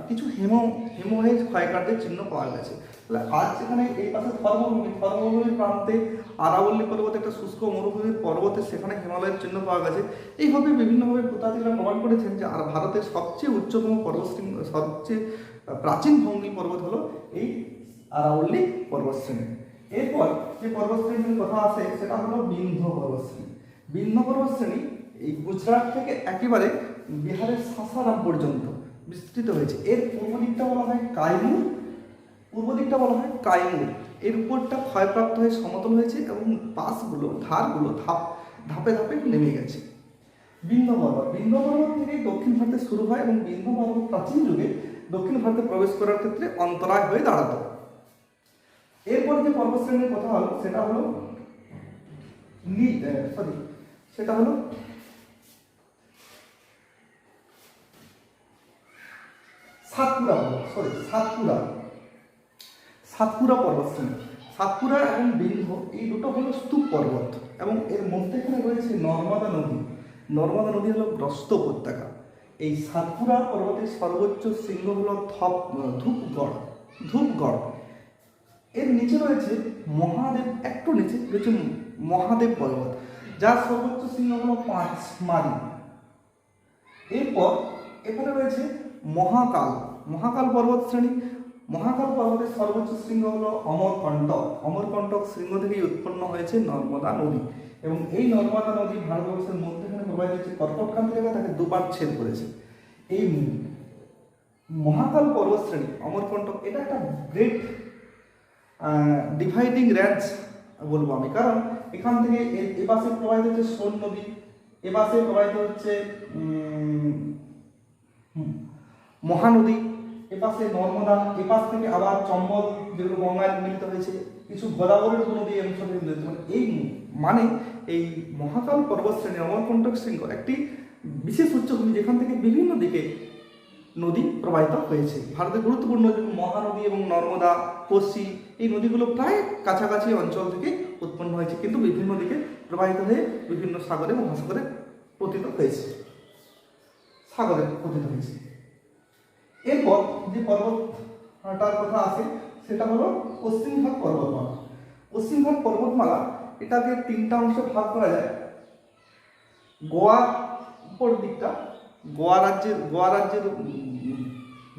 কিছু হিমবাহের ক্ষয়কার্যের চিহ্ন পাওয়া গেছে। তাহলে আজ এখানে এই পাশে থর্মভূমির প্রান্তে আরাবল্লী পর্বতে একটা শুষ্ক মরুভূমির পর্বতে সেখানে হিমালয়ের চিহ্ন পাওয়া গেছে। এইভাবে বিভিন্নভাবে ভূতাত্ত্বিকরা প্রমাণ করেছেন যে আর ভারতের সবচেয়ে উচ্চতম পর্বতশৃঙ্গ, সবচেয়ে প্রাচীন ভঙ্গি পর্বত হলো এই আরাবল্লী পর্বতশ্রেণী। এরপর যে পর্বতশ্রেণীর কথা আসে সেটা হলো বিন্ধ্য পর্বতশ্রেণী। বিন্ধ্য পর্বতশ্রেণী এই গুজরাট থেকে একেবারে বিহারের সাসারাম পর্যন্ত বিস্তৃত হয়েছে। এর পূর্ব দিকটা বলা হয় কাইমুর। এর উপরটা ক্ষয়প্রাপ্ত হয়ে সমতল হয়েছে এবং ধারগুলো ধাপে ধাপে নেমে গেছে। বিন্ধ্য পর্বত থেকে দক্ষিণ ভারতে শুরু হয় এবং বিন্ধ্য পর্বত প্রাচীন যুগে দক্ষিণ ভারতে প্রবেশ করার ক্ষেত্রে অন্তরায় হয়ে দাঁড়াতো। এরপরে যে পর্বতশ্রেণীর কথা হলো সেটা হলো সাতপুরা পর্বতশ্রেণী। সাতপুরা এবং বিন্ধ্য এই দুটো হলো স্তূপ পর্বত এবং এর মধ্যেখানে রয়েছে নর্মদা নদী হলো গ্রস্ত উপত্যকা। এই সাতপুরা পর্বতের সর্বোচ্চ শৃঙ্গ হলো ধূপগড়। এর নিচে রয়েছে মহাদেব পর্বত, যার সর্বোচ্চ শৃঙ্গ হলো 5 মাইল। এরপর এখানে রয়েছে মহাকাল পর্বত শ্রেণী। মহাকাল পর্বতের সর্বোচ্চ শৃঙ্গ হলো অমরকণ্টক শৃঙ্গ থেকেই উৎপন্ন হয়েছে নর্মদা নদী এবং এই নর্মদা নদী ভারতবর্ষের মধ্যখানে প্রবাহিত হচ্ছে কর্কটক্রান্তি রেখা তাকে দুবার ছেদ করেছে। এই মহাকাল পর্বত শ্রেণী অমরকণ্টক এটা একটা গ্রেট ডিভাইডিং রেঞ্জ বলবো আমি, কারণ এখান থেকে এপাশে প্রবাহিত হচ্ছে সোন নদী, এপাশে প্রবাহিত হচ্ছে মহানদী, এপাশে নর্মদা, এপাশ থেকে আবার চম্বল যেগুলো গঙ্গায় মিলিত হয়েছে, কিছু গোদাবরীর নদী অংশ থেকে মিলিত হয়েছে। এই মহাকাল পর্বতশ্রেণী অমরকণ্টক শৃঙ্গ একটি বিশেষ উচ্চভূমি যেখান থেকে বিভিন্ন দিকে নদী প্রবাহিত হয়েছে। ভারতের গুরুত্বপূর্ণ মহানদী এবং নর্মদা, কোশি এই নদীগুলো প্রায় কাছাকাছি অঞ্চল থেকে উৎপন্ন হয়েছে, কিন্তু বিভিন্ন দিকে প্রবাহিত হয়ে বিভিন্ন সাগরে মহাসাগরে পতিত হয়েছে। এরপর যে পর্বতটার কথা আছে সেটা হলো পশ্চিমঘাট পর্বতমালা। পশ্চিমঘাট পর্বতমালা এটাকে 3টা অংশে ভাগ করা যায়। গোয়ার উপর দিকটা গোয়া রাজ্যের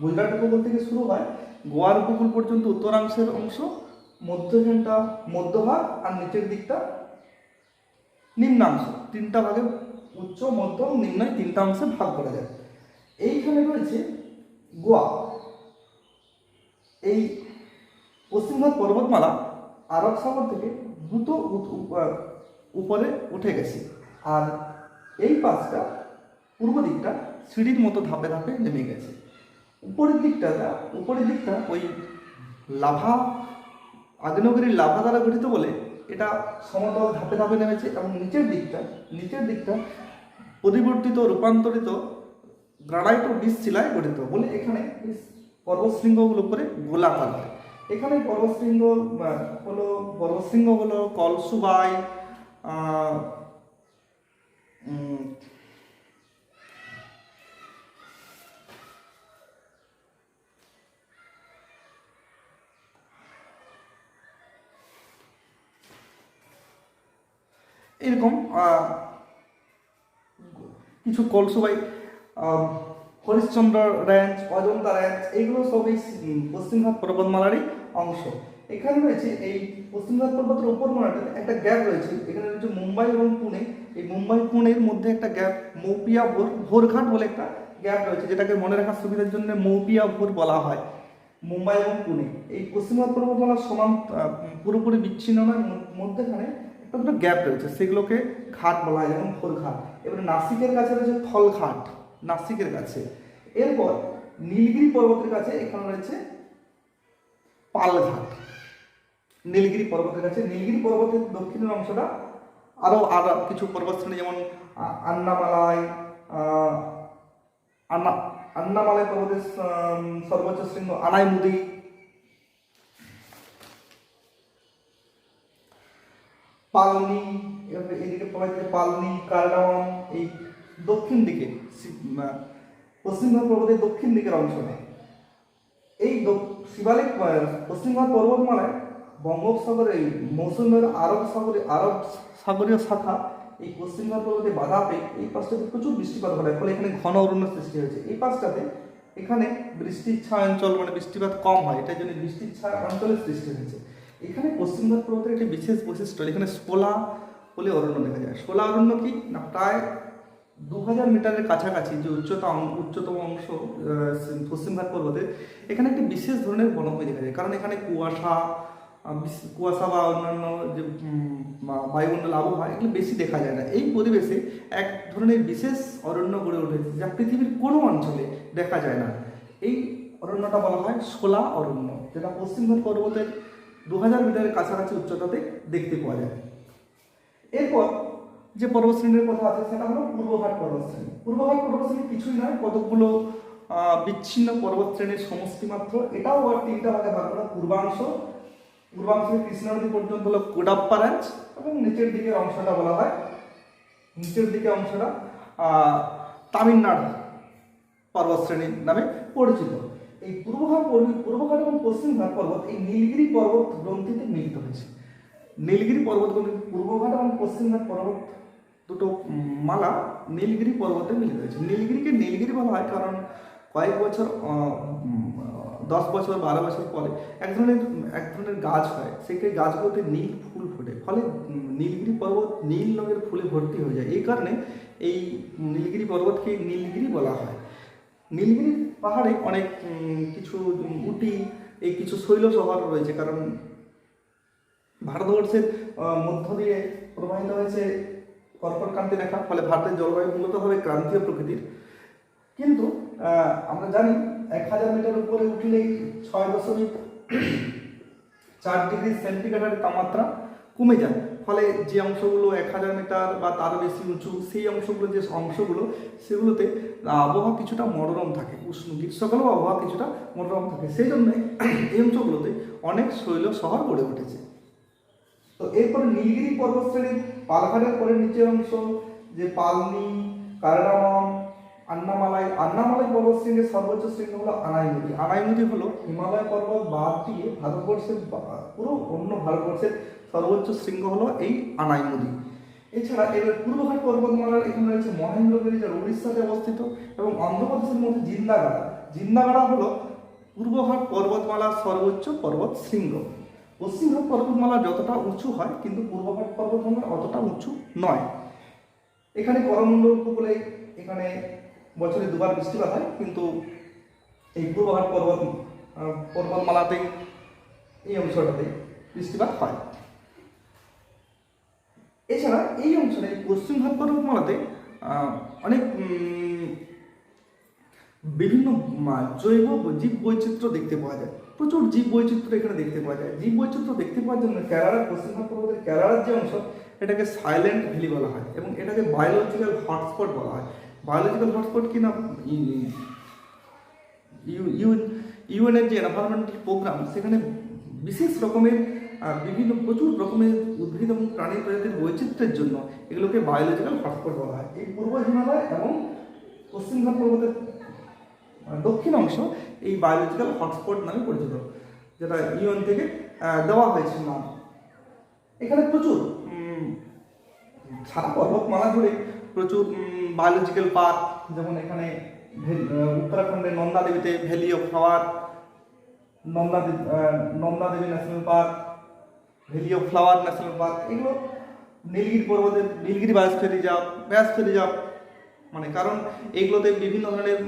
গুজরাট উপকূল থেকে শুরু হয়, গোয়ার উপকূল পর্যন্ত উত্তরাংশের অংশ, মধ্যভাগ আর নিচের দিকটা নিম্নাংশ। 3টা ভাগে উচ্চ, মধ্যম, নিম্ন 3টা অংশে ভাগ করা যায়। এইখানে রয়েছে গোয়া। এই পশ্চিমঘাট পর্বতমালা আরব সাগর থেকে দ্রুত উপরে উঠে গেছে, আর এই পাশটা পূর্ব দিকটা সিঁড়ির মতো ধাপে ধাপে নেমে গেছে। উপরের দিকটা ওই আগ্নেয়গিরির লাভা দ্বারা গঠিত বলে এটা সমতল ধাপে ধাপে নেমেছে, এবং নিচের দিকটা রূপান্তরিত গ্রানাইট ও বিশ শিলায় গঠিত বলে এখানে পর্বতশৃঙ্গগুলো করে গোলাকার হয়। এখানে পর্বতশৃঙ্গ হলো কলসুবাই, এরকম কিছু কলসুবাই, হরিশ্চন্দ্র রেঞ্জ, অজন্তা রেঞ্জ, এইগুলো সব এই পশ্চিমঘাট পর্বতমালারই অংশ। এখানে রয়েছে এই পশ্চিমঘাট পর্বতের উপরমালাটাতে একটা গ্যাপ রয়েছে। এখানে রয়েছে মুম্বাই এবং পুনে। এই মুম্বাই পুনের মধ্যে একটা গ্যাপ, মৌপিয়া ভোরঘাট বলে একটা গ্যাপ রয়েছে, যেটাকে মনে রাখার সুবিধার জন্য মৌপিয়া ভোর বলা হয়। মুম্বাই এবং পুনে এই পশ্চিমঘাট পর্বতমালার সমান পুরোপুরি বিচ্ছিন্ন নয়, মধ্যেখানে একটা দুটো গ্যাপ রয়েছে, সেগুলোকে ঘাট বলা হয়, যেমন ভোরঘাট। এবারে নাসিকের কাছে রয়েছে থলঘাট, নাসিকের কাছে। এরপর নীলগিরি পর্বতের কাছে এখানে রয়েছে পালঘাট। নীলগিরি পর্বতের কাছে, নীলগিরি পর্বতের দক্ষিণের অংশটা আরও কিছু পর্বতশ্রেণী যেমন আন্নামালাই, আন্নামালাই পর্বতের সর্বোচ্চ শৃঙ্গ আনাইমুদি, পালনি, এদিকে প্রবাহিত পালনি, কারডামন, এই দক্ষিণ দিকে পশ্চিমবঙ্গ পর্বতের দক্ষিণ দিকের অংশ নেয়। এই শিবালিক পশ্চিমবঙ্গ পর্বতমালায় বঙ্গোপসাগরে মৌসুমের আরব সাগরীয় শাখা এই পশ্চিমবঙ্গ পর্বতে বাধা পেয়ে এই পাশটাতে প্রচুর বৃষ্টিপাত ঘটায়, ফলে এখানে ঘন অরণ্য সৃষ্টি হয়েছে। এই পাশটাতে এখানে বৃষ্টির ছায়া অঞ্চল, মানে বৃষ্টিপাত কম হয়, এটার জন্য বৃষ্টির ছায়া অঞ্চলের সৃষ্টি হয়েছে। এখানে পশ্চিমবঙ্গ পর্বতের একটি বিশেষ বৈশিষ্ট্য, এখানে শোলা বলে অরণ্য দেখা যায়। শোলা অরণ্য কি না, প্রায় 2000 মিটারের কাছাকাছি যে উচ্চতম অংশ পশ্চিমঘাট পর্বতের, এখানে একটি বিশেষ ধরনের বনভূমি দেখা যায়। কারণ এখানে কুয়াশা বা অন্যান্য যে বায়ুমণ্ডল আবহাওয়া এগুলো বেশি দেখা যায় না। এই পরিবেশে এক ধরনের বিশেষ অরণ্য গড়ে উঠেছে যা পৃথিবীর কোনো অঞ্চলে দেখা যায় না। এই অরণ্যটা বলা হয় শোলা অরণ্য, যেটা পশ্চিমঘাট পর্বতের 2000 মিটারের কাছাকাছি উচ্চতাতে দেখতে পাওয়া যায়। এরপর যে পর্বতশ্রেণীর কথা আছে সেটা হলো পূর্বঘাট পর্বতশ্রেণী। পূর্বঘাট পর্বতশ্রেণী কিছুই নয়, কতগুলো বিচ্ছিন্ন পর্বতশ্রেণীর সমষ্টি মাত্র। এটাও আবার 3টা ভাগে ভাগ করা। পূর্বাংশ থেকে কৃষ্ণা নদী পর্যন্ত হলো কোডাপ্পা রেঞ্জ, এবং নিচের দিকের অংশটা বলা হয়, নিচের দিকে অংশটা তামিলনাড়ু পর্বতশ্রেণীর নামে পরিচিত। এই পূর্বঘাট এবং পশ্চিমঘাট পর্বত এই নীলগিরি পর্বত গ্রন্থিতে মিলিত হয়েছে। নীলগিরি পর্বত গ্রন্থিতে পূর্বঘাট এবং পশ্চিমঘাট পর্বত দুটো মালা নীলগিরি পর্বতে মিলিত হয়েছে। নীলগিরিকে নীলগিরি বলা হয় কারণ কয়েক বছর 10 বছর 12 বছর পরে এক ধরনের গাছ হয়, সেই গাছগুলোতে নীল ফুল ফোটে, ফলে নীলগিরি পর্বত নীল রঙের ফুলে ভর্তি হয়ে যায়। এই কারণে এই নীলগিরি পর্বতকে নীলগিরি বলা হয়। নীলগিরি পাহাড়ে অনেক কিছু উটি, এই কিছু শৈল শহর রয়েছে, কারণ ভারতবর্ষের মধ্য দিয়ে প্রবাহিত হয়েছে কর্কটক্রান্তি রেখা, ফলে ভারতের জলবায়ু মূলত হবে ক্রান্তীয় প্রকৃতির। কিন্তু আমরা জানি 1000 মিটার উপরে উঠলেই 6.4 ডিগ্রি সেন্টিগ্রেডের তাপমাত্রা কমে যায়, ফলে যে অংশগুলো 1000 মিটার বা তারও বেশি উঁচু, সেই অংশগুলো সেগুলোতে আবহাওয়া কিছুটা মনোরম থাকে, উষ্ণ গ্রীষ্মকালেও আবহাওয়া কিছুটা মনোরম থাকে। সেই জন্য এই অঞ্চলগুলোতে অনেক শৈল শহর গড়ে উঠেছে। তো এরপরে নীলগিরি পর্বতশ্রেণীর পালঘাটের পরে নিচের অংশ যে পালনি, কারডামন, আন্নামালাই পর্বতশ্রেণীর সর্বোচ্চ শৃঙ্গ হলো আনাইমুদি। আনাইমুদি হলো হিমালয় পর্বত বাদ দিয়ে ভারতবর্ষের সর্বোচ্চ শৃঙ্গ হলো এই আনাইমুদি। এছাড়া এবার পূর্বঘাট পর্বতমালার এখানে রয়েছে মহেন্দ্রগিরি, যা উড়িষ্যাতে অবস্থিত, এবং অন্ধ্রপ্রদেশের মধ্যে জিন্দাগাড়া হলো পূর্বঘাট পর্বতমালার সর্বোচ্চ পর্বত শৃঙ্গ। পশ্চিমঘাট পর্বতমালা যতটা উঁচু হয়, কিন্তু পূর্বঘাট পর্বতমালা অতটা উঁচু নয়। এখানে করমণ্ডল উপকূলে এখানে বছরে 2বার বৃষ্টিপাত হয়, কিন্তু এই পূর্বঘাট পর্বতমালাতে এই অংশটাতে বৃষ্টিপাত হয়। এছাড়া এই অঞ্চলে পশ্চিমঘাট পর্বতমালাতে অনেক বিভিন্ন জৈব জীব বৈচিত্র্য দেখতে পাওয়া যায়। প্রচুর জীব বৈচিত্র্য এখানে দেখতে পাওয়া যায়। জীব বৈচিত্র্য দেখতে পাওয়ার জন্য পশ্চিমঘাট পর্বতের কেরালার যে অংশ, এটাকে সাইলেন্ট ভ্যালি বলা হয়, এবং এটাকে বায়োলজিক্যাল হটস্পট বলা হয়। বায়োলজিক্যাল হটস্পট কি না, ইউএনের যে এনভায়রনমেন্টাল প্রোগ্রাম, সেখানে বিশেষ রকমের প্রচুর রকমের উদ্ভিদ এবং প্রাণী প্রজাতির বৈচিত্র্যের জন্য এগুলোকে বায়োলজিক্যাল হটস্পট বলা হয়। এই পূর্ব হিমালয় এবং পশ্চিমঘাট পর্বতের দক্ষিণ অংশ এই বায়োলজিক্যাল হটস্পট নামে পরিচিত, যেটা ইউএন থেকে দেওয়া হয়েছে নাম। এখানে প্রচুর সারা পর্বতমালা জুড়ে প্রচুর বায়োলজিক্যাল পার্ক, যেমন এখানে উত্তরাখণ্ডের নন্দা দেবীতে valley of flower, Nanda Devi national park, valley of flower national park, এগুলো নীলগিরি পর্বতের নীলগিরি বায়োস্ফিয়ার রিজার্ভ, মানে কারণ এগুলোতে বিভিন্ন ধরনের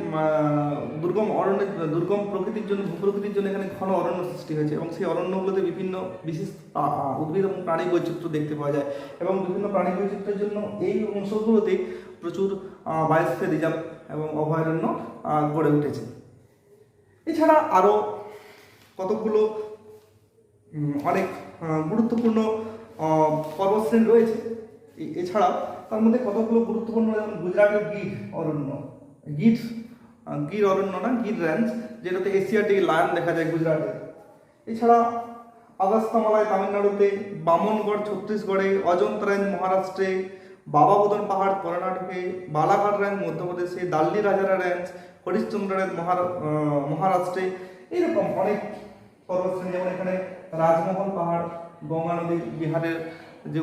দুর্গম প্রকৃতির জন্য, ভূপ্রকৃতির জন্য এখানে ঘন অরণ্য সৃষ্টি হয়েছে, এবং সেই অরণ্যগুলোতে বিভিন্ন বিশেষ উদ্ভিদ এবং প্রাণী বৈচিত্র্য দেখতে পাওয়া যায়, এবং বিভিন্ন প্রাণী বৈচিত্র্যের জন্য এই অংশগুলোতে প্রচুর বায়োস্ফিয়ার রিজার্ভ এবং অভয়ারণ্য গড়ে উঠেছে। এছাড়া আরও কতগুলো অনেক গুরুত্বপূর্ণ পর্বতশ্রেণী রয়েছে। এছাড়া তার মধ্যে কতগুলো গুরুত্বপূর্ণ, যেমন গুজরাটের গির অরণ্য না, গির রেঞ্জ, যেটাতে এশিয়াটিক লায়ন দেখা যায় গুজরাটে। এছাড়া অগস্ত্যমালায় তামিলনাড়ুতে, বামনগড় ছত্তিশগড়ে, অজন্তা রেঞ্জ মহারাষ্ট্রে, বাবা বুদন পাহাড় কর্ণাটকে, বালাঘাট রেঞ্জ মধ্যপ্রদেশে, দাল্লি রাজারা রেঞ্জ, হরিশ্চন্দ্র রেঞ্জ মহারাষ্ট্রে। এইরকম অনেক পর্বতশ্রেণী, যেমন এখানে রাজমহল পাহাড়, গঙ্গা নদী, বিহারের যে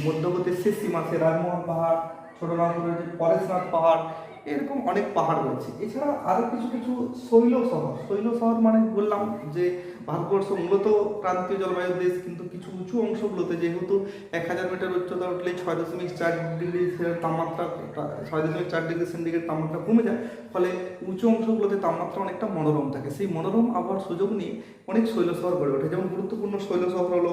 মধ্যগতির শেষ সীমা, সে রাজমহল পাহাড়, ছোটনাগপুরের যে পরেশনাথ পাহাড়, এরকম অনেক পাহাড় রয়েছে। এছাড়া আরও কিছু কিছু শৈল শহর মানে বললাম যে ভারতবর্ষ মূলত ক্রান্তীয় জলবায়ুর দেশ, কিন্তু কিছু উঁচু অংশগুলোতে যেহেতু 1000 মিটার উচ্চতা উঠলে 6.4 ডিগ্রি তাপমাত্রা 6.4 ডিগ্রি সেন্টিগ্রেড তাপমাত্রা কমে যায়, ফলে উঁচু অংশগুলোতে তাপমাত্রা অনেকটা মনোরম থাকে। সেই মনোরম আবহাওয়ার সুযোগ নিয়ে অনেক শৈল শহর গড়ে ওঠে। যেমন গুরুত্বপূর্ণ শৈল শহর হলো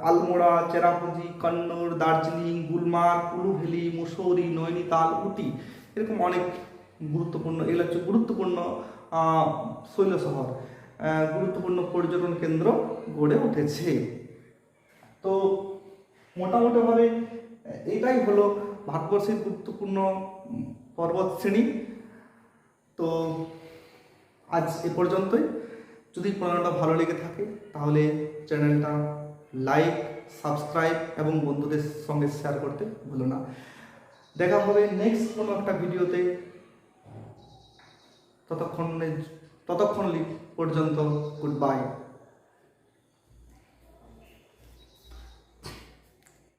আলমোড়া, চেরাপুঞ্জি, কন্নড়, দার্জিলিং, গুলমার্গ, কুলু ভ্যালি, মুসৌরি, নৈনিতাল, উটি, এরকম অনেক গুরুত্বপূর্ণ, এগুলো হচ্ছে গুরুত্বপূর্ণ শৈল শহর, গুরুত্বপূর্ণ পর্যটন কেন্দ্র গড়ে উঠেছে। তো মোটামুটিভাবে এটাই হলো ভারতবর্ষের গুরুত্বপূর্ণ পর্বত শ্রেণী। তো আজ এ পর্যন্তই। যদি প্রোগ্রামটা ভালো লেগে থাকে তাহলে চ্যানেলটা লাইক, সাবস্ক্রাইব এবং বন্ধুদের সঙ্গে শেয়ার করতে ভুলো না। দেখা হবে নেক্সট কোনো একটা ভিডিওতে। ততক্ষণ পর্যন্ত গুড বাই।